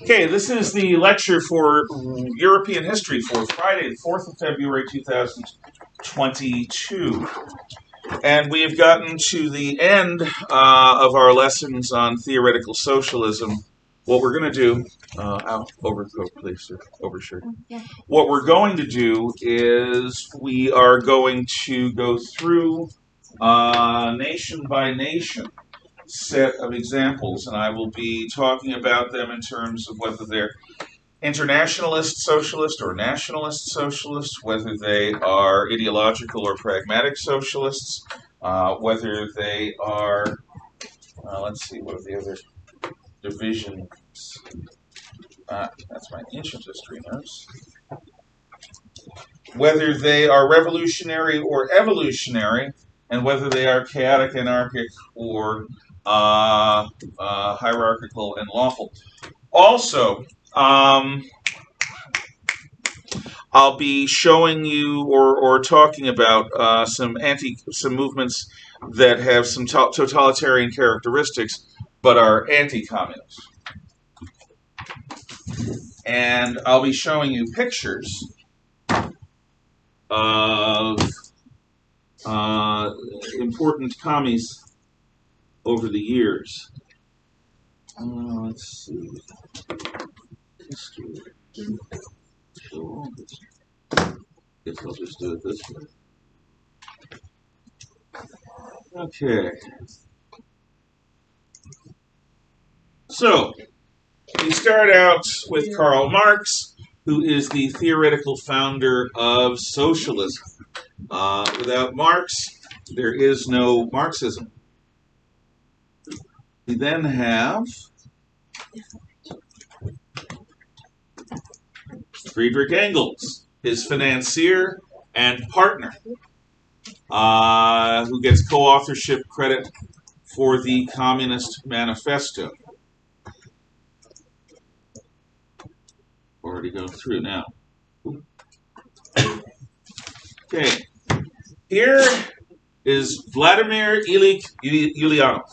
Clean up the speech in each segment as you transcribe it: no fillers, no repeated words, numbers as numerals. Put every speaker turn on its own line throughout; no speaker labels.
Okay, this is the lecture for European history for Friday, the 4th of February, 2022. And we have gotten to the end of our lessons on theoretical socialism. What we're going to do, overcoat, please, sir, overshirt. Yeah. What we're going to do is we are going to go through nation by nation set of examples, and I will be talking about them in terms of whether they're internationalist socialist or nationalist socialist, whether they are ideological or pragmatic socialists, whether they are, let's see, what are the other divisions? That's my ancient history notes. Whether they are revolutionary or evolutionary, and whether they are chaotic, anarchic, or hierarchical and lawful. Also, I'll be showing you or talking about some movements that have some totalitarian characteristics, but are anti-communist. And I'll be showing you pictures of important commies over the years. Let's see. History. Guess I'll just do it this way. Okay. So, we start out with Karl Marx, who is the theoretical founder of socialism. Without Marx, there is no Marxism. We then have Friedrich Engels, his financier and partner, who gets co-authorship credit for the Communist Manifesto. Already gone through now. Okay, here is Vladimir Ilyich Ulyanov.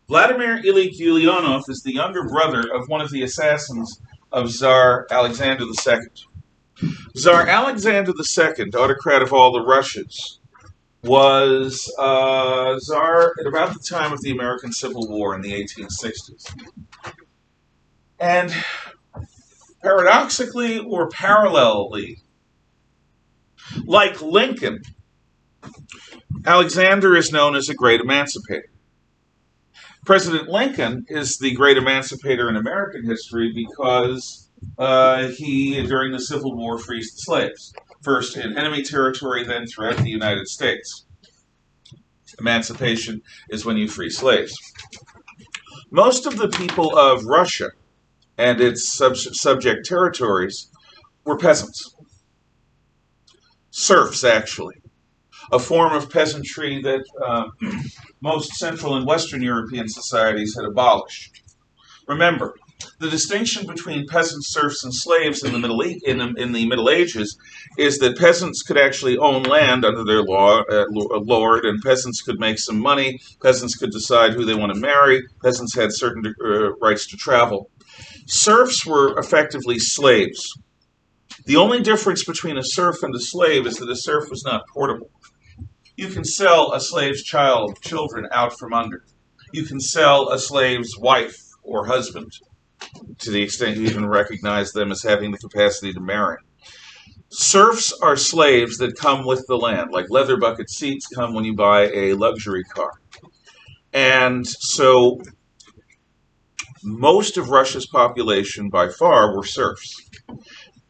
Vladimir Ilyich Ulyanov is the younger brother of one of the assassins of Tsar Alexander II. Tsar Alexander II, autocrat of all the Russias, was Tsar at about the time of the American Civil War in the 1860s. And paradoxically or parallelly, like Lincoln, Alexander is known as a great emancipator. President Lincoln is the great emancipator in American history because he, during the Civil War, frees the slaves. First in enemy territory, then throughout the United States. Emancipation is when you free slaves. Most of the people of Russia and its subject territories were peasants. Serfs, actually. A form of peasantry that most Central and Western European societies had abolished. Remember, the distinction between peasants, serfs, and slaves in the Middle Ages is that peasants could actually own land under their lord, and peasants could make some money, peasants could decide who they want to marry, peasants had certain rights to travel. Serfs were effectively slaves. The only difference between a serf and a slave is that a serf was not portable. You can sell a slave's children out from under. You can sell a slave's wife or husband, to the extent you even recognize them as having the capacity to marry. Serfs are slaves that come with the land, like leather bucket seats come when you buy a luxury car. And so most of Russia's population, by far, were serfs.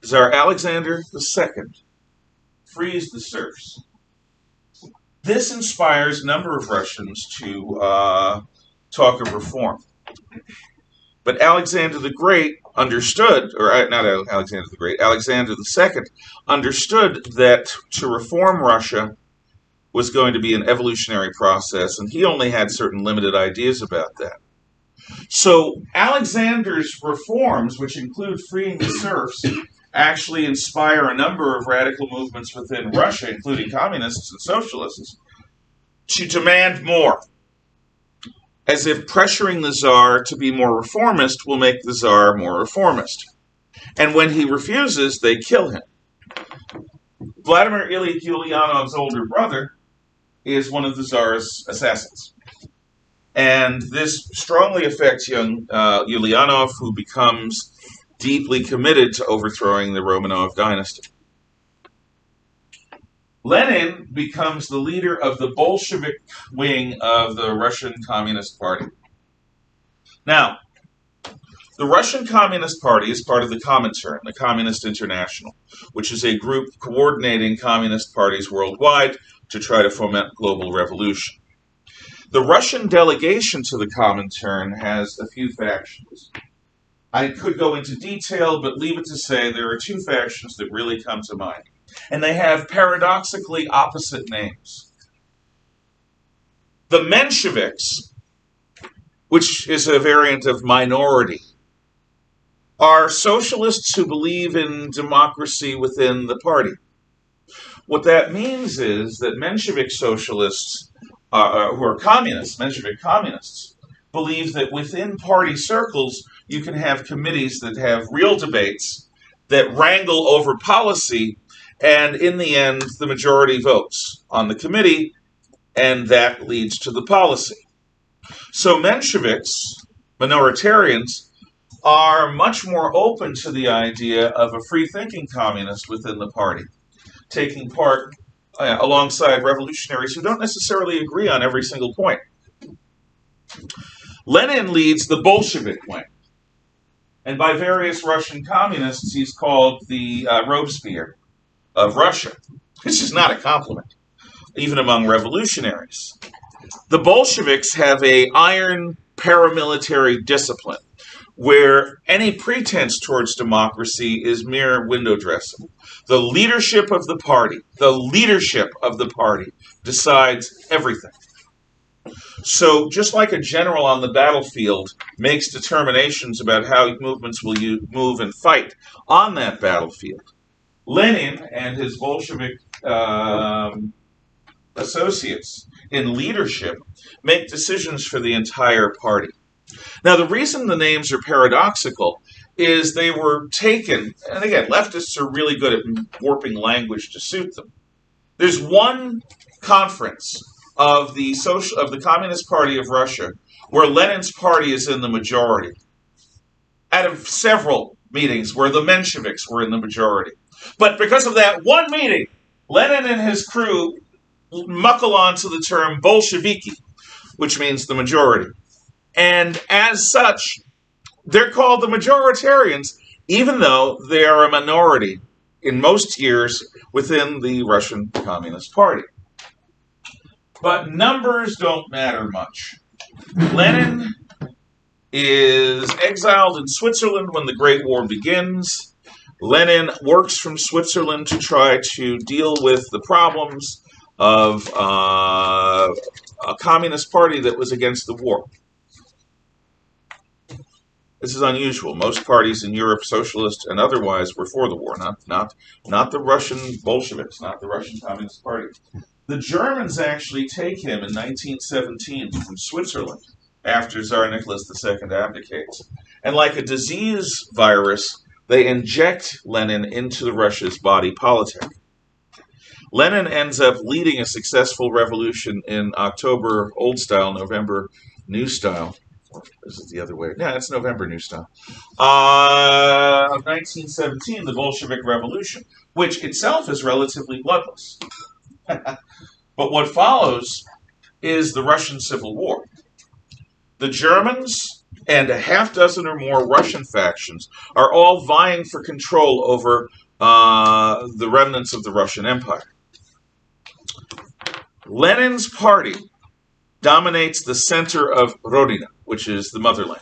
Tsar Alexander II frees the serfs. This inspires a number of Russians to talk of reform. But Alexander the Great understood, or not Alexander the Great, Alexander II understood that to reform Russia was going to be an evolutionary process, and he only had certain limited ideas about that. So Alexander's reforms, which include freeing the serfs, actually inspire a number of radical movements within Russia, including communists and socialists, to demand more. as if pressuring the Tsar to be more reformist will make the Tsar more reformist. And when he refuses, they kill him. Vladimir Ilyich Ulyanov's older brother is one of the Tsar's assassins. And this strongly affects young Ulyanov, who becomes deeply committed to overthrowing the Romanov dynasty. Lenin becomes the leader of the Bolshevik wing of the Russian Communist Party. Now, the Russian Communist Party is part of the Comintern, the Communist International, which is a group coordinating communist parties worldwide to try to foment global revolution. The Russian delegation to the Comintern has a few factions. I could go into detail, but leave it to say there are two factions that really come to mind. And they have paradoxically opposite names. The Mensheviks, which is a variant of minority, are socialists who believe in democracy within the party. What that means is that Menshevik socialists, who are communists, Menshevik communists, believe that within party circles you can have committees that have real debates, that wrangle over policy, and in the end, the majority votes on the committee, and that leads to the policy. So Mensheviks, minoritarians, are much more open to the idea of a free-thinking communist within the party, taking part alongside revolutionaries who don't necessarily agree on every single point. Lenin leads the Bolshevik wing, and by various Russian communists, he's called the Robespierre of Russia, which is not a compliment, even among revolutionaries. The Bolsheviks have an iron paramilitary discipline where any pretense towards democracy is mere window dressing. The leadership of the party decides everything. So just like a general on the battlefield makes determinations about how movements will move and fight on that battlefield, Lenin and his Bolshevik associates in leadership make decisions for the entire party. Now, the reason the names are paradoxical is they were taken, and again, leftists are really good at warping language to suit them. There's one conference of the Communist Party of Russia where Lenin's party is in the majority, out of several meetings where the Mensheviks were in the majority. But because of that one meeting, Lenin and his crew muckle onto the term Bolsheviki, which means the majority. And as such, they're called the majoritarians, even though they are a minority in most years within the Russian Communist Party. But numbers don't matter much. Lenin is exiled in Switzerland when the Great War begins. Lenin works from Switzerland to try to deal with the problems of a communist party that was against the war. This is unusual. Most parties in Europe, socialist and otherwise, were for the war, not the Russian Bolsheviks, not the Russian Communist Party. The Germans actually take him in 1917 from Switzerland after Tsar Nicholas II abdicates. And like a disease virus, they inject Lenin into Russia's body politic. Lenin ends up leading a successful revolution in October, Old Style, November, New Style. This is the other way. Yeah, it's November, New Style. Of 1917, the Bolshevik Revolution, which itself is relatively bloodless. But what follows is the Russian Civil War. The Germans and a half dozen or more Russian factions are all vying for control over the remnants of the Russian Empire. Lenin's party dominates the center of Rodina, which is the motherland,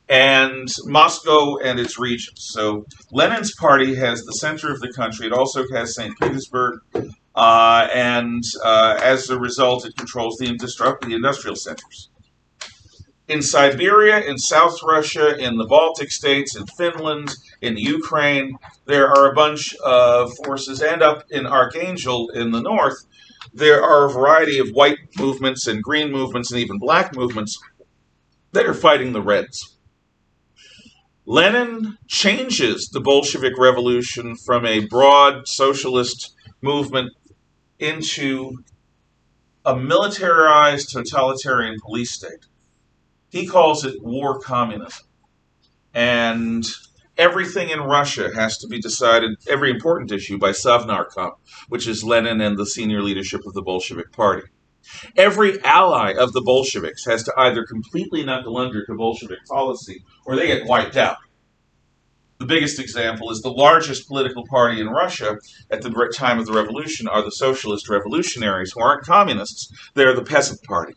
and Moscow and its regions. So Lenin's party has the center of the country. It also has St. Petersburg, and as a result, it controls the industrial centers. In Siberia, in South Russia, in the Baltic states, in Finland, in Ukraine, there are a bunch of forces, and up in Archangel in the north, there are a variety of white movements and green movements and even black movements that are fighting the Reds. Lenin changes the Bolshevik Revolution from a broad socialist movement into a militarized totalitarian police state. He calls it war communism. And everything in Russia has to be decided, every important issue, by Savnarkov, which is Lenin and the senior leadership of the Bolshevik Party. Every ally of the Bolsheviks has to either completely knuckle under to Bolshevik policy or they get wiped out. The biggest example is the largest political party in Russia at the time of the revolution are the Socialist Revolutionaries, who aren't communists, they're the peasant party.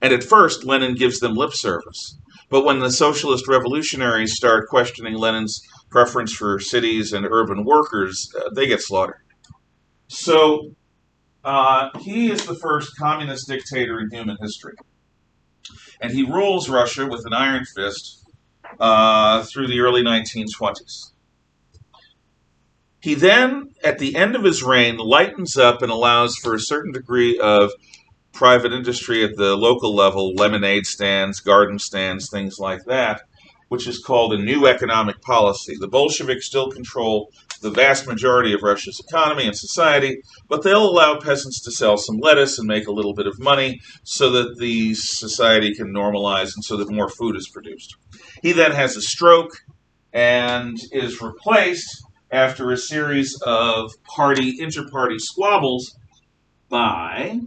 And at first, Lenin gives them lip service. But when the Socialist Revolutionaries start questioning Lenin's preference for cities and urban workers, they get slaughtered. So he is the first communist dictator in human history. And he rules Russia with an iron fist through the early 1920s. He then, at the end of his reign, lightens up and allows for a certain degree of private industry at the local level, lemonade stands, garden stands, things like that, which is called a new economic policy. The Bolsheviks still control the vast majority of Russia's economy and society, but they'll allow peasants to sell some lettuce and make a little bit of money so that the society can normalize and so that more food is produced. He then has a stroke and is replaced after a series of inter-party squabbles by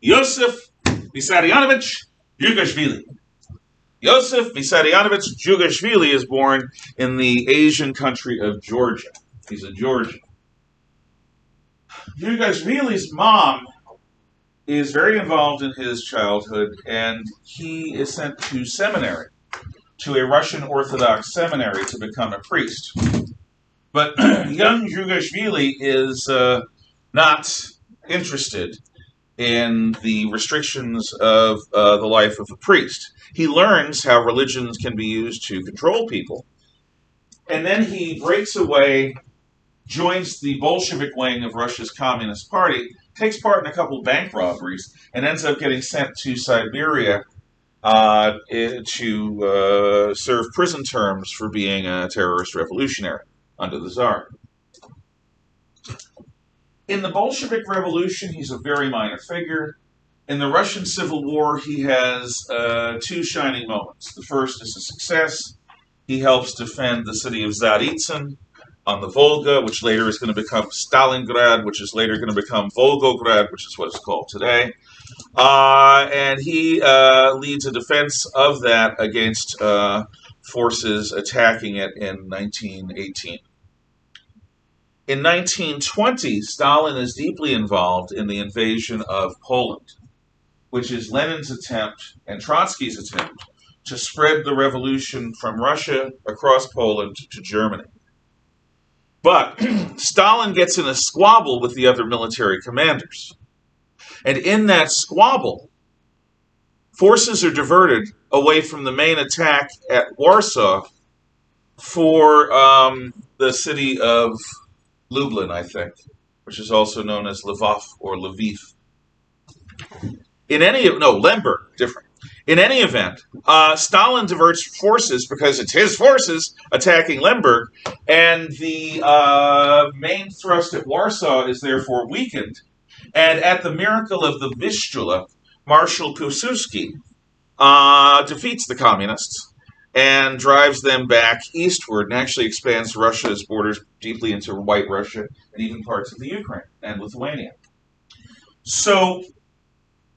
Yosef Vissarionovich Djugashvili. Yosef Vissarionovich Djugashvili is born in the Asian country of Georgia. He's a Georgian. Djugashvili's mom is very involved in his childhood, and he is sent to seminary, to a Russian Orthodox seminary to become a priest. But young Djugashvili is not interested in the restrictions of the life of a priest. He learns how religions can be used to control people, and then he breaks away, joins the Bolshevik wing of Russia's Communist Party, takes part in a couple of bank robberies, and ends up getting sent to Siberia to serve prison terms for being a terrorist revolutionary under the Tsar. In the Bolshevik Revolution, he's a very minor figure. In the Russian Civil War, he has two shining moments. The first is a success. He helps defend the city of Tsaritsyn on the Volga, which later is going to become Stalingrad, which is later going to become Volgograd, which is what it's called today. And he leads a defense of that against forces attacking it in 1918. In 1920, Stalin is deeply involved in the invasion of Poland, which is Lenin's attempt and Trotsky's attempt to spread the revolution from Russia across Poland to Germany. But Stalin gets in a squabble with the other military commanders. And in that squabble, forces are diverted away from the main attack at Warsaw for the city of Lublin, I think, which is also known as Lvov or Lviv. Lemberg, different. In any event, Stalin diverts forces because it's his forces attacking Lemberg, and the main thrust at Warsaw is therefore weakened. And at the miracle of the Vistula, Marshal Piłsudski defeats the communists and drives them back eastward and actually expands Russia's borders deeply into White Russia and even parts of the Ukraine and Lithuania. So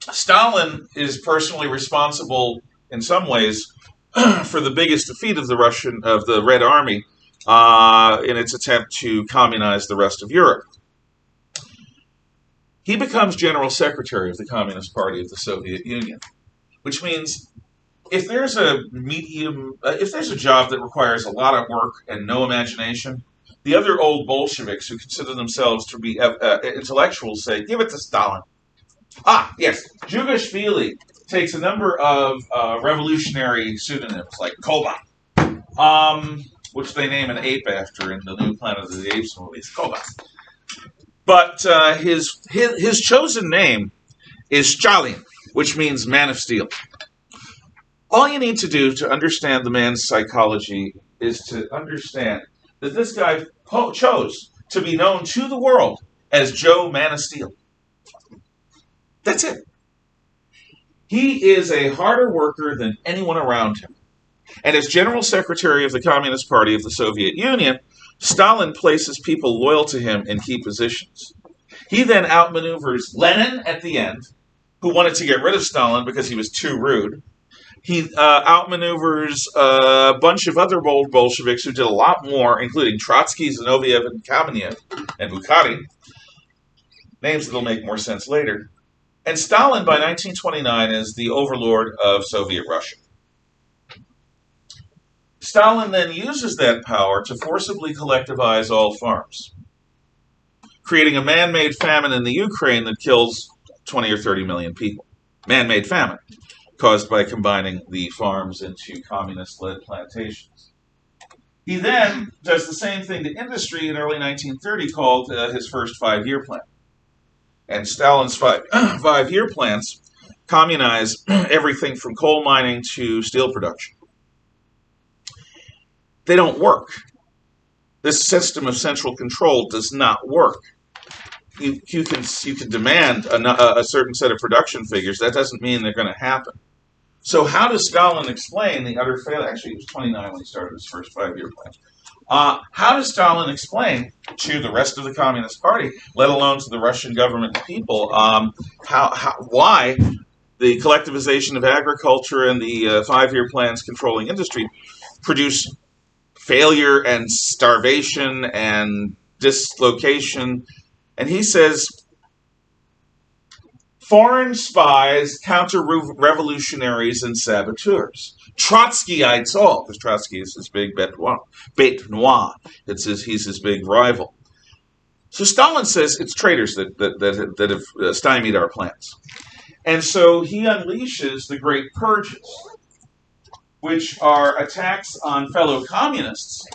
Stalin is personally responsible in some ways for the biggest defeat of the Red Army in its attempt to communize the rest of Europe. He becomes General Secretary of the Communist Party of the Soviet Union, which means if there's a job that requires a lot of work and no imagination, the other old Bolsheviks who consider themselves to be intellectuals say, give it to Stalin. Yes, Djugashvili takes a number of revolutionary pseudonyms like Koba, which they name an ape after in the new Planet of the Apes movies, Koba. But his chosen name is Stalin, which means man of steel. All you need to do to understand the man's psychology is to understand that this guy chose to be known to the world as Joe Man of Steel. That's it. He is a harder worker than anyone around him. And as General Secretary of the Communist Party of the Soviet Union, Stalin places people loyal to him in key positions. He then outmaneuvers Lenin at the end, who wanted to get rid of Stalin because he was too rude. He outmaneuvers a bunch of other Bolsheviks who did a lot more, including Trotsky, Zinoviev, and Kamenev, and Bukhari. Names that'll make more sense later. And Stalin, by 1929, is the overlord of Soviet Russia. Stalin then uses that power to forcibly collectivize all farms, creating a man-made famine in the Ukraine that kills 20 or 30 million people. Man-made famine, caused by combining the farms into communist-led plantations. He then does the same thing to industry in early 1930, called his first five-year plan. And Stalin's five-year plans communize everything from coal mining to steel production. They don't work. This system of central control does not work. You can demand a certain set of production figures. That doesn't mean they're going to happen. So how does Stalin explain the utter failure? Actually, he was 29 when he started his first five-year plan. How does Stalin explain to the rest of the Communist Party, let alone to the Russian government and people, why the collectivization of agriculture and the five-year plans controlling industry produce failure and starvation and dislocation? And he says, foreign spies, counter-revolutionaries, and saboteurs. Trotskyites all, because Trotsky is his big bête noire. He's his big rival. So Stalin says it's traitors that have stymied our plans. And so he unleashes the Great Purges, which are attacks on fellow communists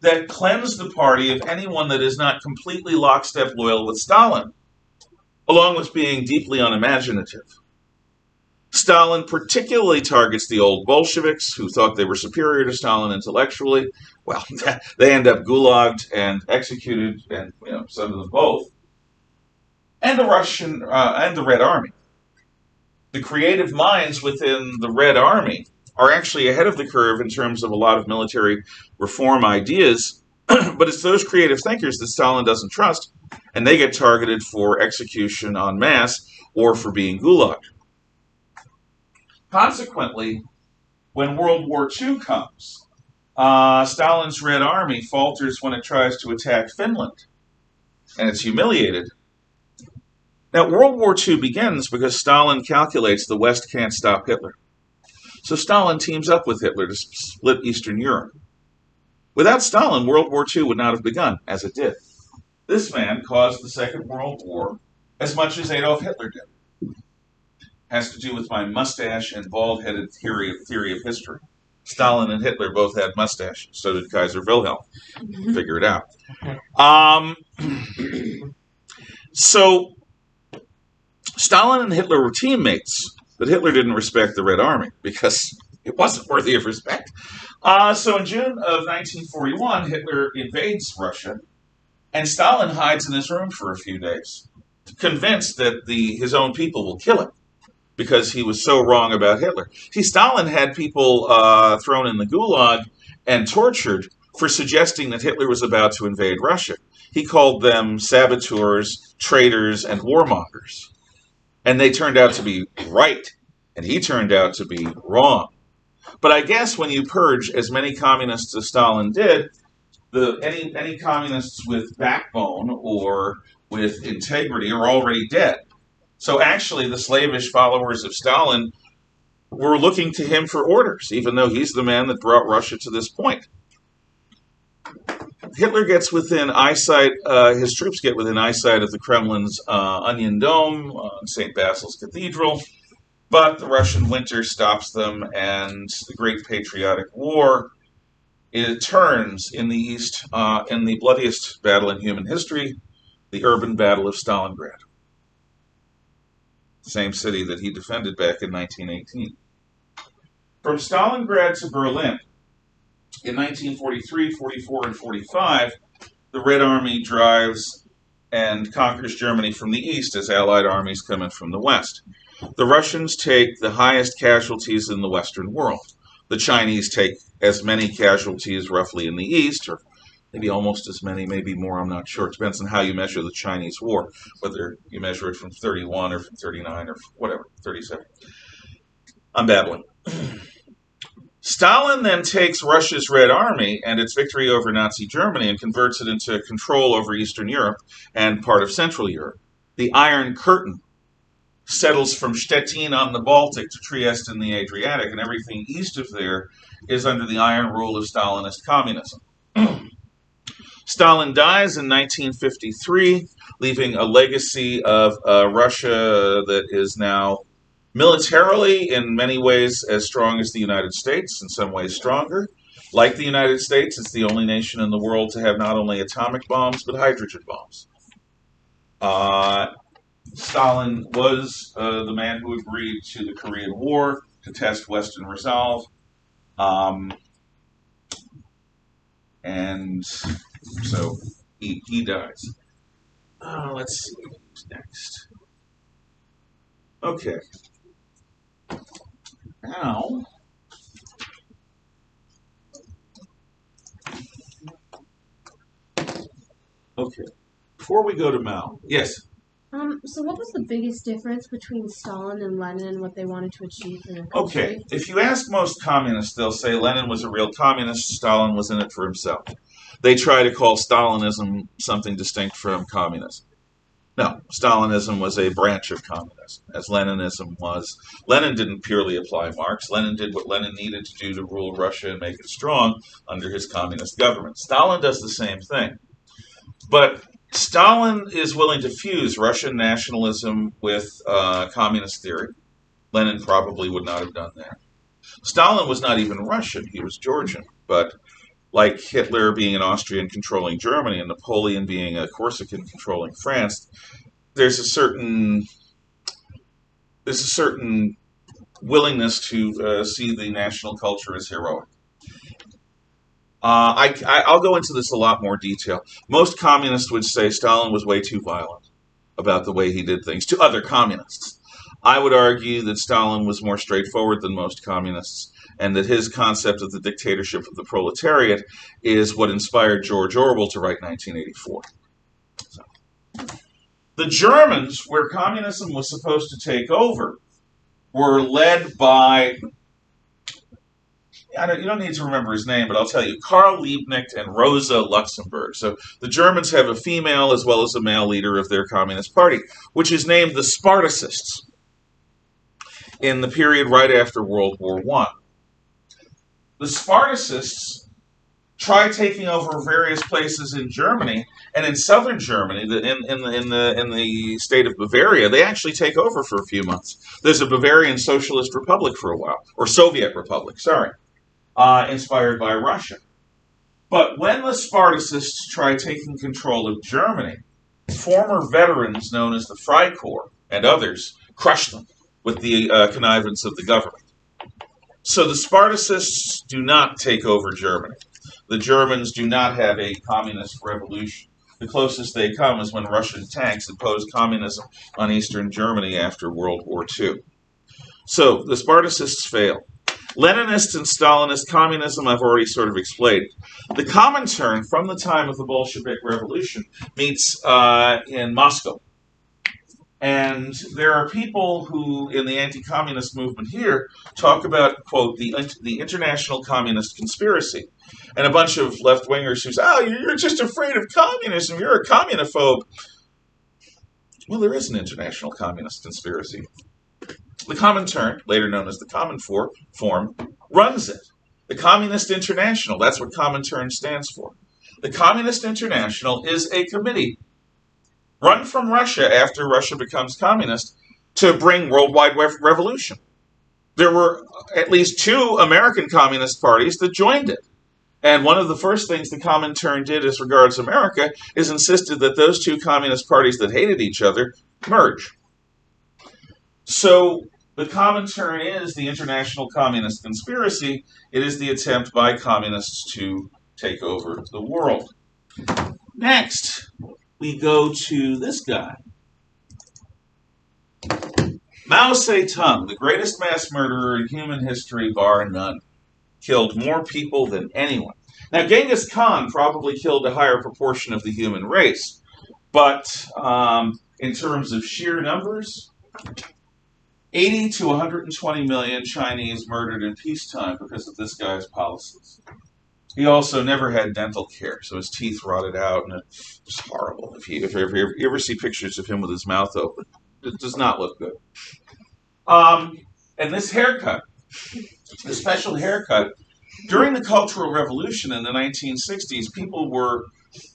that cleanse the party of anyone that is not completely lockstep loyal with Stalin, along with being deeply unimaginative. Stalin particularly targets the old Bolsheviks, who thought they were superior to Stalin intellectually. Well, they end up gulagged and executed, and some of them both. And the Russian and the Red Army. The creative minds within the Red Army are actually ahead of the curve in terms of a lot of military reform ideas, but it's those creative thinkers that Stalin doesn't trust, and they get targeted for execution en masse or for being gulagged. Consequently, when World War II comes, Stalin's Red Army falters when it tries to attack Finland, and it's humiliated. Now, World War II begins because Stalin calculates the West can't stop Hitler. So Stalin teams up with Hitler to split Eastern Europe. Without Stalin, World War II would not have begun, as it did. This man caused the Second World War as much as Adolf Hitler did. Has to do with my mustache and bald-headed theory of history. Stalin and Hitler both had mustaches. So did Kaiser Wilhelm. Figure it out. So Stalin and Hitler were teammates, but Hitler didn't respect the Red Army because it wasn't worthy of respect. So in June of 1941, Hitler invades Russia, and Stalin hides in his room for a few days, convinced that his own people will kill him because he was so wrong about Hitler. See, Stalin had people thrown in the gulag and tortured for suggesting that Hitler was about to invade Russia. He called them saboteurs, traitors, and warmongers. And they turned out to be right, and he turned out to be wrong. But I guess when you purge as many communists as Stalin did, any communists with backbone or with integrity are already dead. So actually, the slavish followers of Stalin were looking to him for orders, even though he's the man that brought Russia to this point. Hitler gets within eyesight, his troops get within eyesight of the Kremlin's Onion Dome, St. Basil's Cathedral, but the Russian winter stops them, and the Great Patriotic War It turns in the East in the bloodiest battle in human history, the urban battle of Stalingrad, the same city that he defended back in 1918. From Stalingrad to Berlin, in 1943, 44, and 45, the Red Army drives and conquers Germany from the east as Allied armies come in from the west. The Russians take the highest casualties in the Western world. The Chinese take as many casualties roughly in the east, or maybe almost as many, maybe more, I'm not sure. It depends on how you measure the Chinese war, whether you measure it from 31 or from 39 or whatever, 37. I'm babbling. Stalin then takes Russia's Red Army and its victory over Nazi Germany and converts it into control over Eastern Europe and part of Central Europe. The Iron Curtain settles from Stettin on the Baltic to Trieste in the Adriatic, and everything east of there is under the iron rule of Stalinist communism. Stalin dies in 1953, leaving a legacy of Russia that is now militarily, in many ways, as strong as the United States, in some ways stronger. Like the United States, it's the only nation in the world to have not only atomic bombs, but hydrogen bombs. Stalin was the man who agreed to the Korean War to test Western resolve. And so he dies. Let's see what's next. Okay. Now, okay. Before we go to Mao, yes.
So what was the biggest difference between Stalin and Lenin and what they wanted to achieve in their country?
Okay, if you ask most communists, they'll say Lenin was a real communist, Stalin was in it for himself. They try to call Stalinism something distinct from communism. No, Stalinism was a branch of communism, as Leninism was. Lenin didn't purely apply Marx. Lenin did what Lenin needed to do to rule Russia and make it strong under his communist government. Stalin does the same thing. But Stalin is willing to fuse Russian nationalism with communist theory. Lenin probably would not have done that. Stalin was not even Russian. He was Georgian. But like Hitler being an Austrian controlling Germany and Napoleon being a Corsican controlling France, there's a certain willingness to see the national culture as heroic. I'll go into this a lot more detail. Most communists would say Stalin was way too violent about the way he did things to other communists. I would argue that Stalin was more straightforward than most communists, and that his concept of the dictatorship of the proletariat is what inspired George Orwell to write 1984. So. The Germans, where communism was supposed to take over, were led by, you don't need to remember his name, but I'll tell you, Karl Liebknecht and Rosa Luxemburg. So the Germans have a female as well as a male leader of their Communist Party, which is named the Spartacists in the period right after World War I. The Spartacists tried taking over various places in Germany, and in southern Germany, in the state of Bavaria, they actually take over for a few months. There's a Bavarian Socialist Republic for a while, or Soviet Republic, sorry, inspired by Russia. But when the Spartacists tried taking control of Germany, former veterans known as the Freikorps and others crushed them with the connivance of the government. So the Spartacists do not take over Germany. The Germans do not have a communist revolution. The closest they come is when Russian tanks imposed communism on Eastern Germany after World War II. So the Spartacists fail. Leninist and Stalinist communism, I've already sort of explained. The Comintern, from the time of the Bolshevik Revolution, meets in Moscow. And there are people who, in the anti-communist movement here, talk about, quote, the international communist conspiracy. And a bunch of left-wingers who say, oh, you're just afraid of communism, you're a communophobe. Well, there is an international communist conspiracy. The Comintern, later known as the Cominform, runs it. The Communist International, that's what Comintern stands for. The Communist International is a committee run from Russia after Russia becomes communist to bring worldwide revolution. There were at least 2 American communist parties that joined it. And one of the first things the Comintern did as regards America is insisted that those two communist parties that hated each other merge. So the Comintern is the international communist conspiracy. It is the attempt by communists to take over the world. Next, we go to this guy. Mao Zedong, the greatest mass murderer in human history, bar none. Killed more people than anyone. Now, Genghis Khan probably killed a higher proportion of the human race, but in terms of sheer numbers, 80 to 120 million Chinese murdered in peacetime because of this guy's policies. He also never had dental care, so his teeth rotted out, and it was horrible. If you ever see pictures of him with his mouth open, it does not look good. And this haircut, the special haircut, during the Cultural Revolution in the 1960s, people were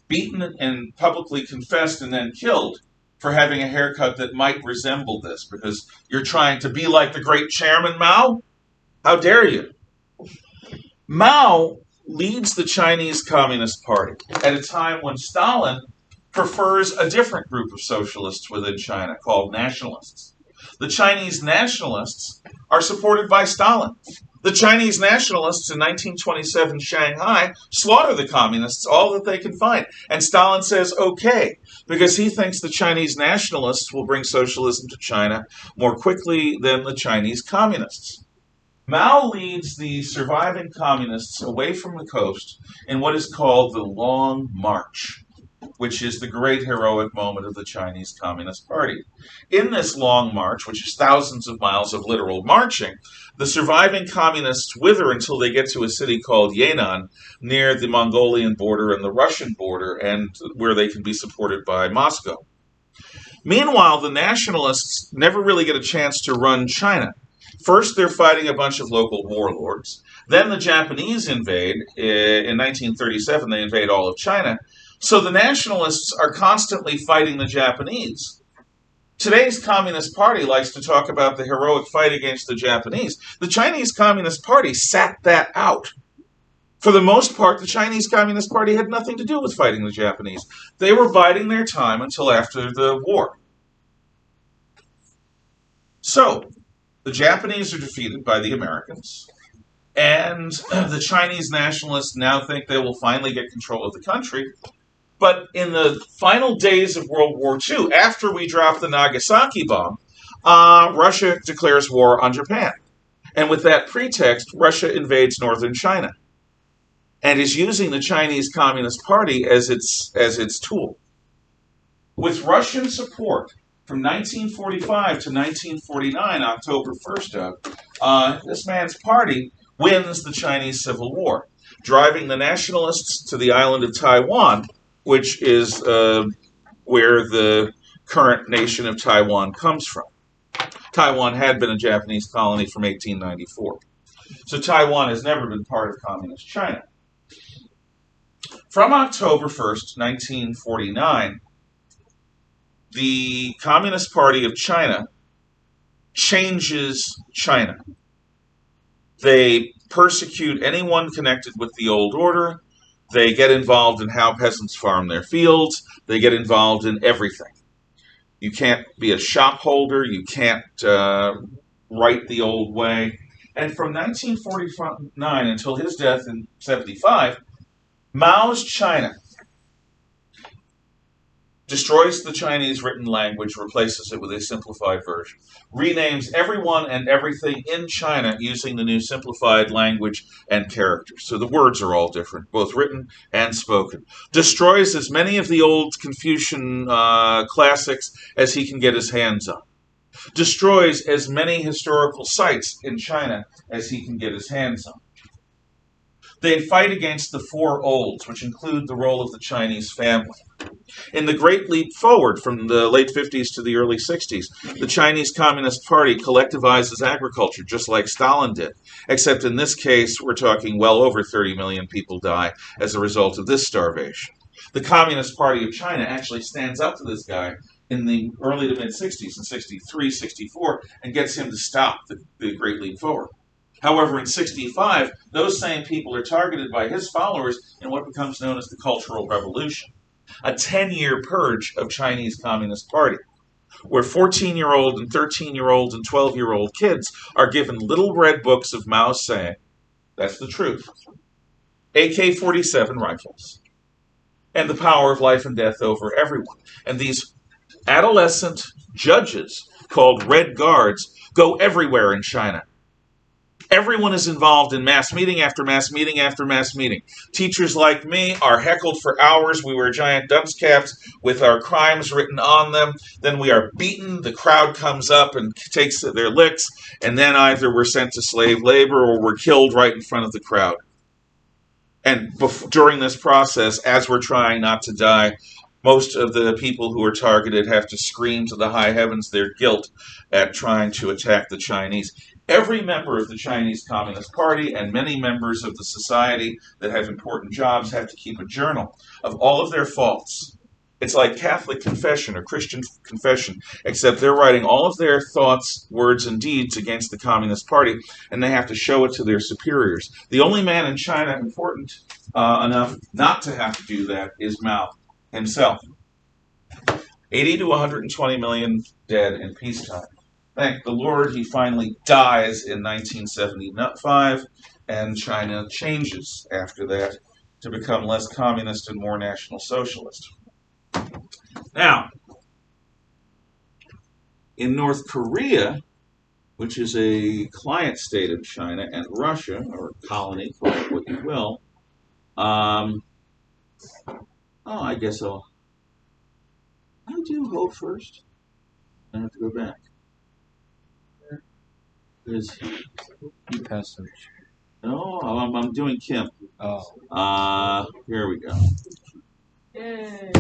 beaten and publicly confessed and then killed for having a haircut that might resemble this, because you're trying to be like the great chairman Mao? How dare you? Mao leads the Chinese Communist Party at a time when Stalin prefers a different group of socialists within China called nationalists. The Chinese nationalists are supported by Stalin. The Chinese nationalists in 1927 Shanghai slaughter the communists all that they can find. And Stalin says, okay, because he thinks the Chinese nationalists will bring socialism to China more quickly than the Chinese communists. Mao leads the surviving communists away from the coast in what is called the Long March, which is the great heroic moment of the Chinese Communist Party. In this Long March, which is thousands of miles of literal marching, the surviving communists wither until they get to a city called Yan'an, near the Mongolian border and the Russian border, and where they can be supported by Moscow. Meanwhile, the nationalists never really get a chance to run China. First, they're fighting a bunch of local warlords. Then the Japanese invade. In 1937, they invade all of China. So the nationalists are constantly fighting the Japanese. Today's Communist Party likes to talk about the heroic fight against the Japanese. The Chinese Communist Party sat that out. For the most part, the Chinese Communist Party had nothing to do with fighting the Japanese. They were biding their time until after the war. So, the Japanese are defeated by the Americans, and the Chinese nationalists now think they will finally get control of the country. But in the final days of World War II, after we drop the Nagasaki bomb, Russia declares war on Japan. And with that pretext, Russia invades northern China and is using the Chinese Communist Party as its tool. With Russian support, from 1945 to 1949, October 1st this man's party wins the Chinese Civil War, driving the nationalists to the island of Taiwan, which is where the current nation of Taiwan comes from. Taiwan had been a Japanese colony from 1894. So Taiwan has never been part of Communist China. From October 1st, 1949, the Communist Party of China changes China. They persecute anyone connected with the old order. They get involved in how peasants farm their fields. They get involved in everything. You can't be a shop holder. You can't write the old way. And from 1949 until his death in 1975, Mao's China destroys the Chinese written language, replaces it with a simplified version, renames everyone and everything in China using the new simplified language and characters. So the words are all different, both written and spoken. Destroys as many of the old Confucian classics as he can get his hands on. Destroys as many historical sites in China as he can get his hands on. They fight against the four olds, which include the role of the Chinese family. In the Great Leap Forward from the late 50s to the early 60s, the Chinese Communist Party collectivizes agriculture just like Stalin did, except in this case we're talking well over 30 million people die as a result of this starvation. The Communist Party of China actually stands up to this guy in the early to mid-60s, in 63, 64, and gets him to stop the Great Leap Forward. However, in 65, those same people are targeted by his followers in what becomes known as the Cultural Revolution, a 10-year purge of Chinese Communist Party, where 14-year-old and 13-year-old and 12-year-old kids are given little red books of Mao saying, that's the truth, AK-47 rifles, and the power of life and death over everyone. And these adolescent judges, called Red Guards, go everywhere in China. Everyone is involved in mass meeting after mass meeting after mass meeting. Teachers like me are heckled for hours. We wear giant dunce caps with our crimes written on them. Then we are beaten. The crowd comes up and takes their licks. And then either we're sent to slave labor or we're killed right in front of the crowd. And during this process, as we're trying not to die, most of the people who are targeted have to scream to the high heavens their guilt at trying to attack the Chinese. Every member of the Chinese Communist Party and many members of the society that have important jobs have to keep a journal of all of their faults. It's like Catholic confession or Christian confession, except they're writing all of their thoughts, words, and deeds against the Communist Party, and they have to show it to their superiors. The only man in China important enough not to have to do that is Mao himself. 80 to 120 million dead in peacetime. Thank the Lord, he finally dies in 1975, and China changes after that to become less communist and more National Socialist. Now, in North Korea, which is a client state of China, and Russia, or colony, call it what you will, I guess I'll do Ho first. I have to go back. There's,
You passed them.
no, I'm doing Kim.
Oh.
Here we go.
Yay.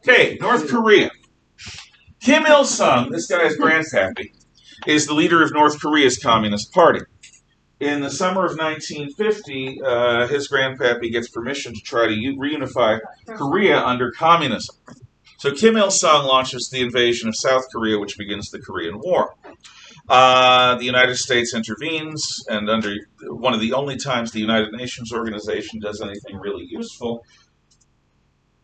Okay, North Korea. Kim Il-sung, this guy's grandpappy, is the leader of North Korea's Communist Party. In the summer of 1950, his grandpappy gets permission to try to reunify Korea under communism. So Kim Il-sung launches the invasion of South Korea, which begins the Korean War. The United States intervenes, and under one of the only times the United Nations organization does anything really useful,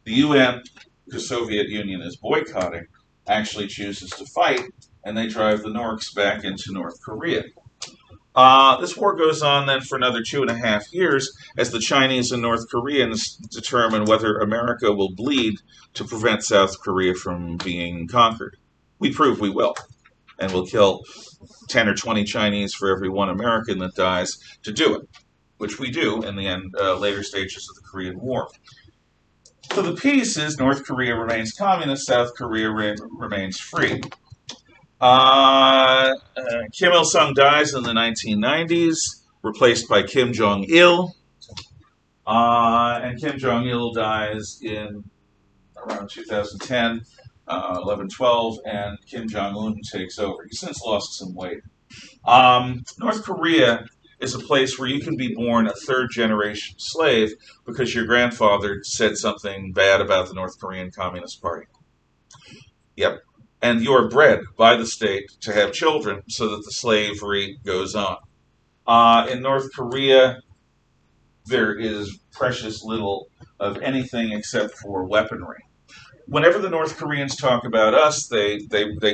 the UN, the Soviet Union is boycotting, actually chooses to fight, and they drive the Norks back into North Korea. This war goes on then for another 2.5 years as the Chinese and North Koreans determine whether America will bleed to prevent South Korea from being conquered. We prove we will, and we'll kill 10 or 20 Chinese for every one American that dies to do it, which we do in the later stages of the Korean War. So the piece is North Korea remains communist, South Korea remains free. Kim Il-sung dies in the 1990s, replaced by Kim Jong-il. And Kim Jong-il dies in around 2010, 11-12, and Kim Jong-un takes over. He's since lost some weight. North Korea is a place where you can be born a third-generation slave because your grandfather said something bad about the North Korean Communist Party. Yep. And you're bred by the state to have children so that the slavery goes on. In North Korea, there is precious little of anything except for weaponry. Whenever the North Koreans talk about us, they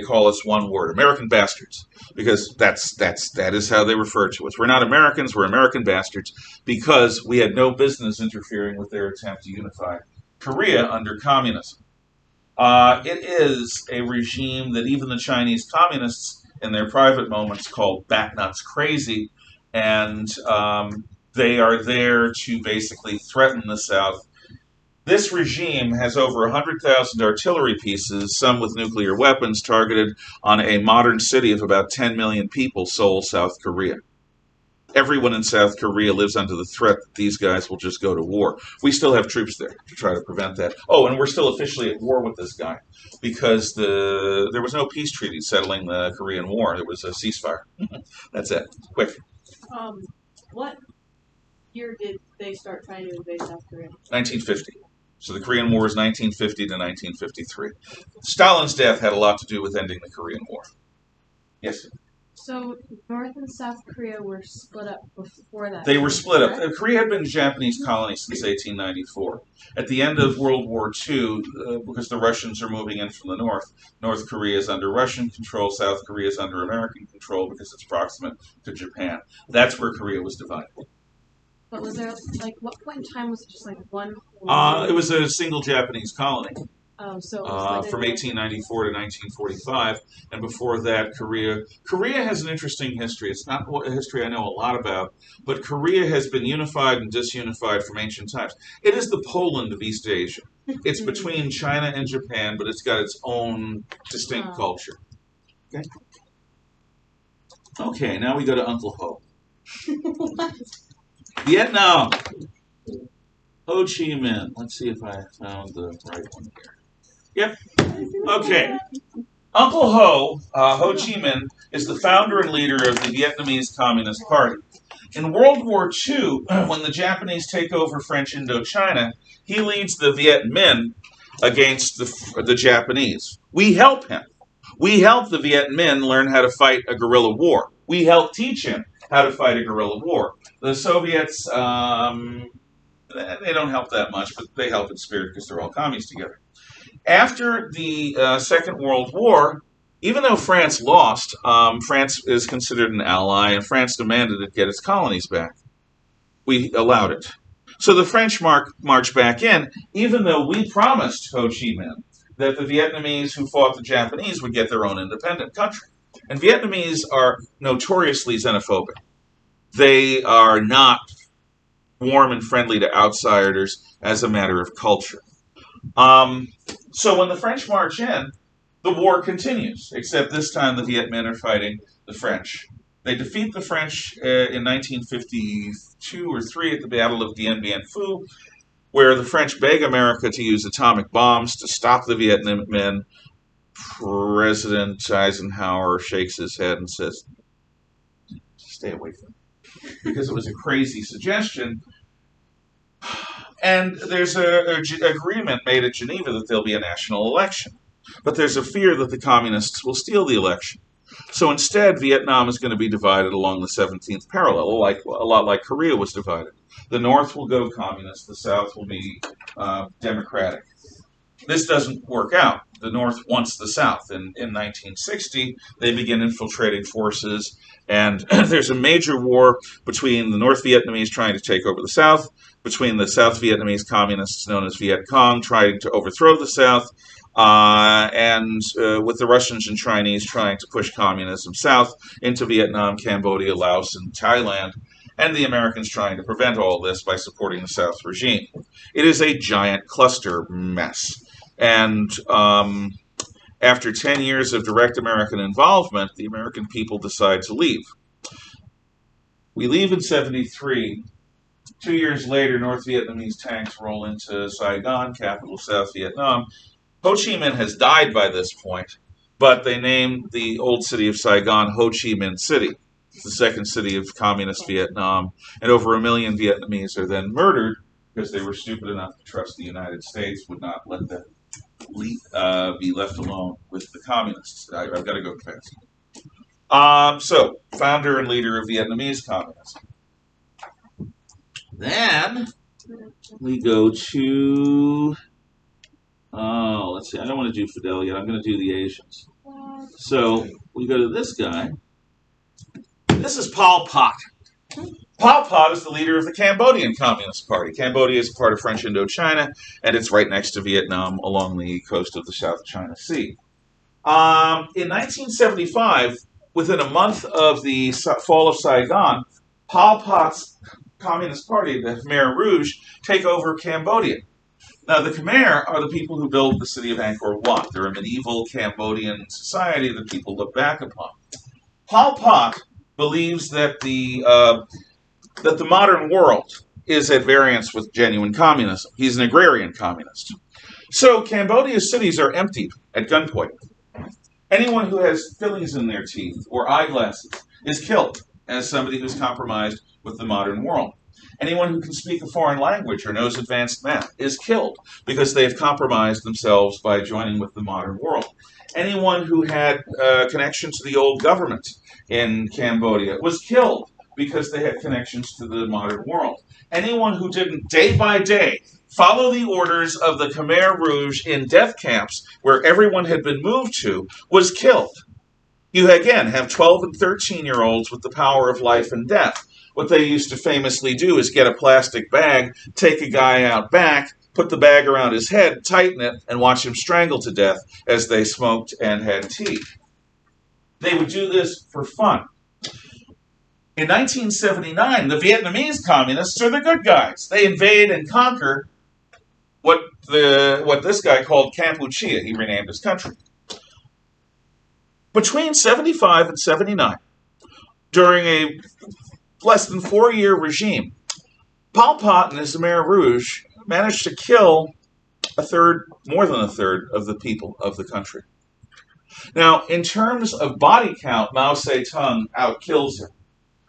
call us one word, American bastards, because that is how they refer to us. We're not Americans, we're American bastards, because we had no business interfering with their attempt to unify Korea under communism. It is a regime that even the Chinese communists in their private moments call bat-nuts crazy, and they are there to basically threaten the South. This regime has over 100,000 artillery pieces, some with nuclear weapons, targeted on a modern city of about 10 million people, Seoul, South Korea. Everyone in South Korea lives under the threat that these guys will just go to war. We still have troops there to try to prevent that. Oh, and we're still officially at war with this guy because there was no peace treaty settling the Korean War. There was a ceasefire. That's it. Quick.
What year did they start trying to invade South Korea?
1950. So the Korean War is 1950 to 1953. Stalin's death had a lot to do with ending the Korean War. Yes?
So North and South Korea were split up before that.
They were split up.
correct?
Korea had been a Japanese colony since 1894. At the end of World War II, because the Russians are moving in from the north, North Korea is under Russian control, South Korea is under American control because it's proximate to Japan. That's where Korea was divided.
But was there, like, what point in time was it just like one whole
It was a single Japanese colony.
Oh, so it was like
From 1894 to 1945, and before that, Korea. Korea has an interesting history. It's not a history I know a lot about, but Korea has been unified and disunified from ancient times. It is the Poland of East Asia. It's between China and Japan, but it's got its own distinct culture. Okay. Okay, now we go to Uncle Ho.
What?
Vietnam. Ho Chi Minh. Let's see if I found the right one here. Yep. Okay. Uncle Ho, Ho Chi Minh, is the founder and leader of the Vietnamese Communist Party. In World War II, when the Japanese take over French Indochina, he leads the Viet Minh against the Japanese. We help him. We help the Viet Minh learn how to fight a guerrilla war. We help teach him how to fight a guerrilla war. The Soviets, they don't help that much, but they help in spirit because they're all commies together. After the Second World War, even though France lost, France is considered an ally, and France demanded it get its colonies back. We allowed it. So the French marched back in, even though we promised Ho Chi Minh that the Vietnamese who fought the Japanese would get their own independent country. And Vietnamese are notoriously xenophobic. They are not warm and friendly to outsiders as a matter of culture. So when the French march in, the war continues, except this time the Viet Minh are fighting the French. They defeat the French in 1952 or 3 at the Battle of Dien Bien Phu, where the French beg America to use atomic bombs to stop the Viet Minh. President Eisenhower shakes his head and says, stay away from it, because it was a crazy suggestion. And there's an agreement made at Geneva that there'll be a national election. But there's a fear that the communists will steal the election. So instead, Vietnam is going to be divided along the 17th parallel, a lot like Korea was divided. The North will go communist, the South will be democratic. This doesn't work out. The North wants the South. In 1960, they begin infiltrating forces, and there's a major war between the North Vietnamese trying to take over the South, between the South Vietnamese communists known as Viet Cong trying to overthrow the South, and with the Russians and Chinese trying to push communism south into Vietnam, Cambodia, Laos, and Thailand, and the Americans trying to prevent all this by supporting the South regime. It is a giant cluster mess. And after 10 years of direct American involvement, the American people decide to leave. We leave in 73. 2 years later, North Vietnamese tanks roll into Saigon, capital of South Vietnam. Ho Chi Minh has died by this point, but they named the old city of Saigon Ho Chi Minh City. It's the second city of communist Vietnam, and over 1 million Vietnamese are then murdered because they were stupid enough to trust the United States would not let them be left alone with the communists. I've got to go fast. So, founder and leader of Vietnamese communism. Then we go to, let's see, I don't want to do Fidel yet. I'm going to do the Asians. So we go to this guy. This is Pol Pot. Pol Pot is the leader of the Cambodian Communist Party. Cambodia is a part of French Indochina, and it's right next to Vietnam along the coast of the South China Sea. In 1975, within a month of the fall of Saigon, Pol Pot's Communist Party, the Khmer Rouge, take over Cambodia. Now, the Khmer are the people who built the city of Angkor Wat. They're a medieval Cambodian society that people look back upon. Pol Pot believes that the modern world is at variance with genuine communism. He's an agrarian communist. So Cambodia's cities are emptied at gunpoint. Anyone who has fillies in their teeth or eyeglasses is killed as somebody who's compromised with the modern world. Anyone who can speak a foreign language or knows advanced math is killed because they have compromised themselves by joining with the modern world. Anyone who had connection to the old government in Cambodia was killed because they had connections to the modern world. Anyone who didn't, day by day, follow the orders of the Khmer Rouge in death camps where everyone had been moved to was killed. You again have 12 and 13-year-olds with the power of life and death. What they used to famously do is get a plastic bag, take a guy out back, put the bag around his head, tighten it, and watch him strangle to death as they smoked and had tea. They would do this for fun. In 1979, the Vietnamese communists are the good guys. They invade and conquer what this guy called Kampuchea. He renamed his country. Between 75 and 79, during a less than 4-year regime, Pol Pot and his Khmer Rouge managed to kill more than a third of the people of the country. Now, in terms of body count, Mao Zedong outkills him.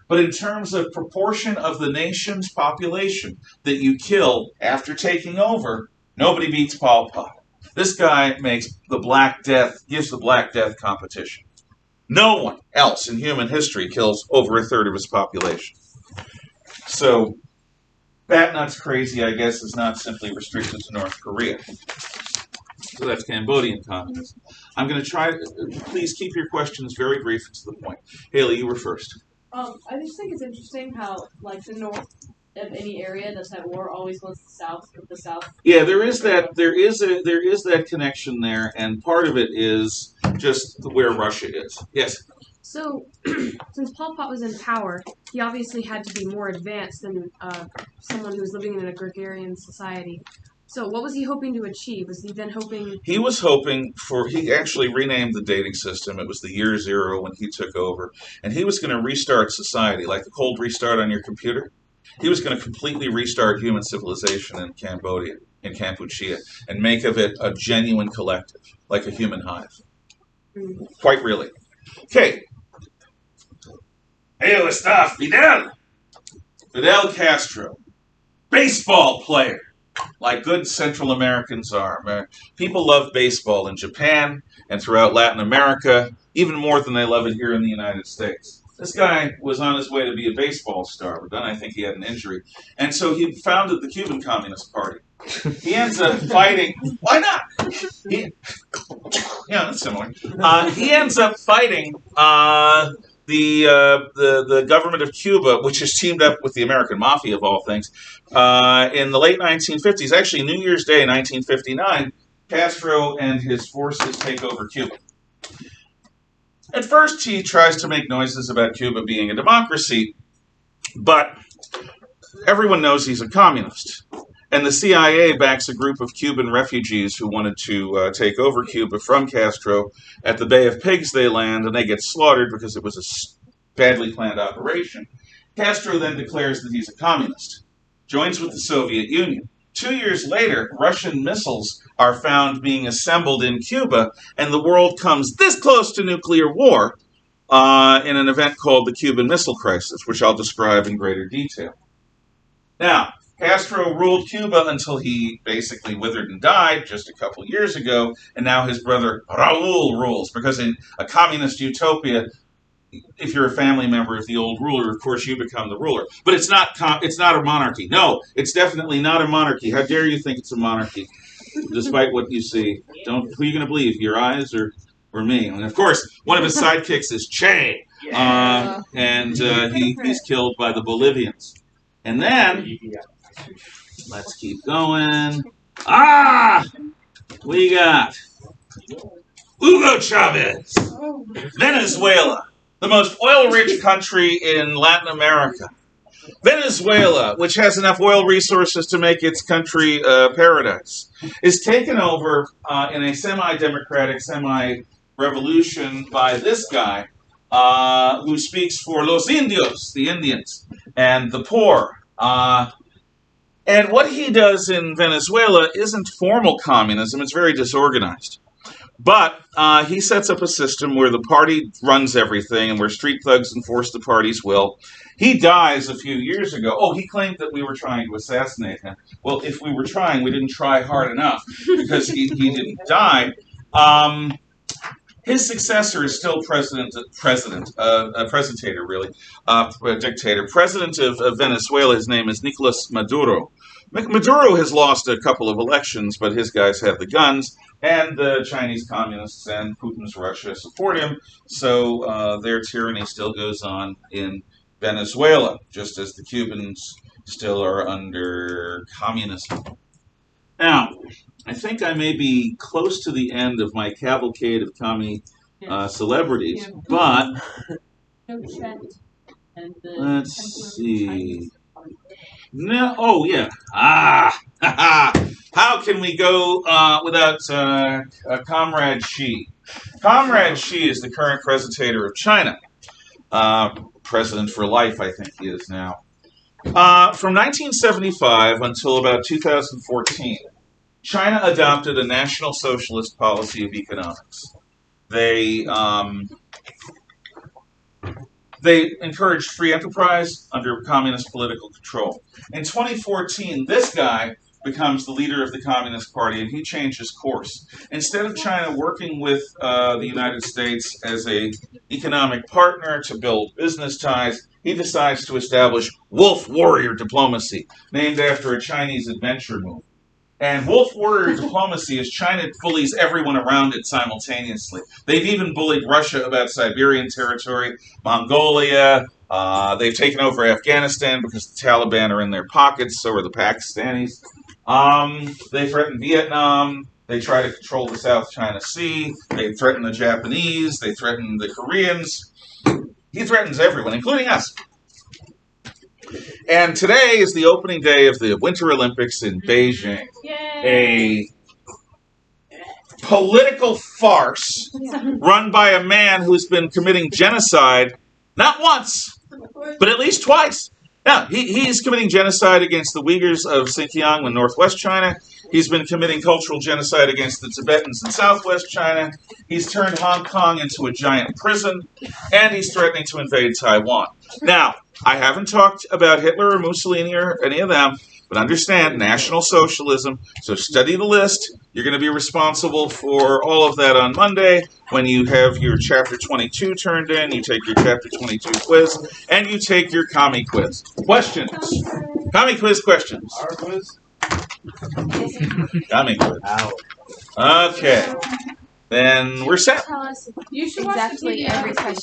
But in terms of proportion of the nation's population that you kill after taking over, nobody beats Pol Pot. This guy gives the Black Death competition. No one else in human history kills over a third of his population. So, bat nuts crazy, I guess, is not simply restricted to North Korea. So that's Cambodian communism. I'm going to try, please keep your questions very brief and to the point. Haley, you were first.
I just think it's interesting how, like, the north of any area that's at war always goes to the south, or the south.
Yeah, there is that connection there, and part of it is just where Russia is. Yes.
So, since Pol Pot was in power, he obviously had to be more advanced than someone who was living in a gregarian society. So what was he hoping to achieve? Was he then hoping...
He actually renamed the dating system. It was the year zero when he took over. And he was going to restart society, like a cold restart on your computer. He was going to completely restart human civilization in Cambodia, in Kampuchea, and make of it a genuine collective, like a human hive. Quite really. Okay. Hey, está Fidel Castro, baseball player. Like good Central Americans are. People love baseball in Japan and throughout Latin America, even more than they love it here in the United States. This guy was on his way to be a baseball star, but then I think he had an injury. And so he founded the Cuban Communist Party. He ends up fighting... Why not? Yeah, that's similar. He ends up fighting... the government of Cuba, which has teamed up with the American Mafia, of all things, in the late 1950s, actually New Year's Day, 1959, Castro and his forces take over Cuba. At first, he tries to make noises about Cuba being a democracy, but everyone knows he's a communist. And the CIA backs a group of Cuban refugees who wanted to take over Cuba from Castro. At the Bay of Pigs they land, and they get slaughtered because it was a badly planned operation. Castro then declares that he's a communist, joins with the Soviet Union. 2 years later, Russian missiles are found being assembled in Cuba, and the world comes this close to nuclear war in an event called the Cuban Missile Crisis, which I'll describe in greater detail. Now, Castro ruled Cuba until he basically withered and died just a couple years ago, and now his brother Raul rules, because in a communist utopia, if you're a family member of the old ruler, of course you become the ruler. But it's not a monarchy. No, it's definitely not a monarchy. How dare you think it's a monarchy, despite what you see? Who are you going to believe, your eyes or me? And of course, one of his sidekicks is Che, and he's killed by the Bolivians. And then... let's keep going. We got Hugo Chavez, Venezuela, the most oil-rich country in Latin America. Venezuela, which has enough oil resources to make its country paradise, is taken over in a semi-democratic, semi-revolution by this guy who speaks for Los Indios, the Indians, and the poor. And what he does in Venezuela isn't formal communism. It's very disorganized. But he sets up a system where the party runs everything and where street thugs enforce the party's will. He dies a few years ago. Oh, he claimed that we were trying to assassinate him. Well, if we were trying, we didn't try hard enough because he didn't die. His successor is still presentator, really, dictator. President of Venezuela, his name is Nicolas Maduro. Maduro has lost a couple of elections, but his guys have the guns, and the Chinese communists and Putin's Russia support him, so their tyranny still goes on in Venezuela, just as the Cubans still are under communism. Now, I think I may be close to the end of my cavalcade of commie celebrities, but let's see. No, oh yeah. How can we go without Comrade Xi? Comrade Xi is the current presentator of China. President for life, I think he is now. From 1975 until about 2014, China adopted a national socialist policy of economics. They encouraged free enterprise under communist political control. In 2014, this guy becomes the leader of the Communist Party, and he changes course. Instead of China working with the United States as an economic partner to build business ties, he decides to establish Wolf Warrior diplomacy, named after a Chinese adventure movie. And Wolf Warrior diplomacy is China bullies everyone around it simultaneously. They've even bullied Russia about Siberian territory, Mongolia. They've taken over Afghanistan because the Taliban are in their pockets, so are the Pakistanis. They threaten Vietnam. They try to control the South China Sea. They threaten the Japanese. They threaten the Koreans. He threatens everyone, including us. And today is the opening day of the Winter Olympics in Beijing.
Yay.
A political farce run by a man who's been committing genocide not once, but at least twice. Now, he's committing genocide against the Uyghurs of Xinjiang in northwest China. He's been committing cultural genocide against the Tibetans in southwest China. He's turned Hong Kong into a giant prison, and he's threatening to invade Taiwan. Now, I haven't talked about Hitler or Mussolini or any of them, but understand National Socialism, so study the list. You're going to be responsible for all of that on Monday when you have your Chapter 22 turned in, you take your Chapter 22 quiz, and you take your commie quiz. Questions? Commie quiz questions.
Our quiz?
Commie quiz. Okay. Then we're set.
Tell us
You should watch the
exactly
video.
every question.